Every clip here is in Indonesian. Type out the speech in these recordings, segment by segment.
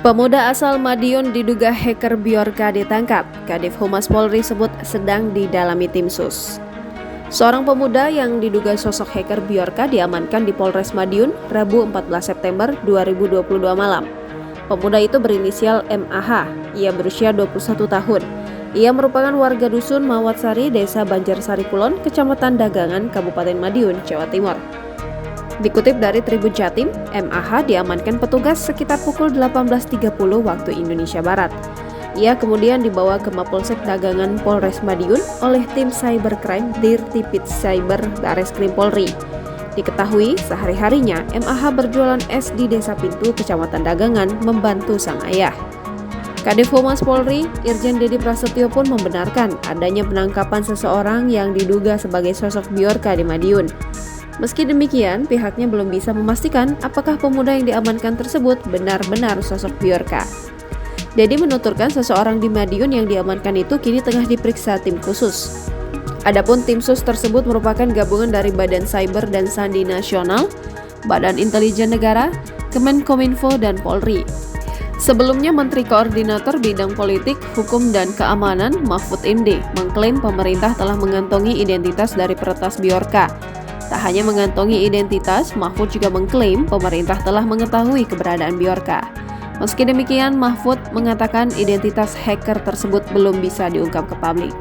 Pemuda asal Madiun diduga hacker Bjorka ditangkap. Kadif Humas Polri sebut sedang didalami tim sus. Seorang pemuda yang diduga sosok hacker Bjorka diamankan di Polres Madiun Rabu 14 September 2022 malam. Pemuda itu berinisial MAH. Ia berusia 21 tahun. Ia merupakan warga dusun Mawatsari, Desa Banjarsari Kulon, Kecamatan Dagangan, Kabupaten Madiun, Jawa Timur. Dikutip dari Tribun Jatim, MAH diamankan petugas sekitar pukul 18.30 waktu Indonesia Barat. Ia kemudian dibawa ke Mapolsek Dagangan Polres Madiun oleh tim Cybercrime Dirtipid Cyber Bareskrim Polri. Diketahui sehari-harinya MAH berjualan es di Desa Pintu, Kecamatan Dagangan, membantu sang ayah. Kadif Humas Polri, Irjen Dedi Prasetyo pun membenarkan adanya penangkapan seseorang yang diduga sebagai sosok Bjorka di Madiun. Meski demikian, pihaknya belum bisa memastikan apakah pemuda yang diamankan tersebut benar-benar sosok Bjorka. Dedi menuturkan seseorang di Madiun yang diamankan itu kini tengah diperiksa tim khusus. Adapun tim sus tersebut merupakan gabungan dari Badan Cyber dan Sandi Nasional, Badan Intelijen Negara, Kemenkominfo, dan Polri. Sebelumnya, Menteri Koordinator Bidang Politik, Hukum, dan Keamanan Mahfud MD mengklaim pemerintah telah mengantongi identitas dari peretas Bjorka. Tak hanya mengantongi identitas, Mahfud juga mengklaim pemerintah telah mengetahui keberadaan Bjorka. Meski demikian, Mahfud mengatakan identitas hacker tersebut belum bisa diungkap ke publik.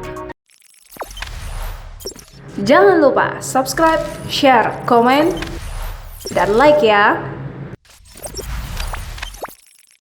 Jangan lupa subscribe, share, komen, dan like ya!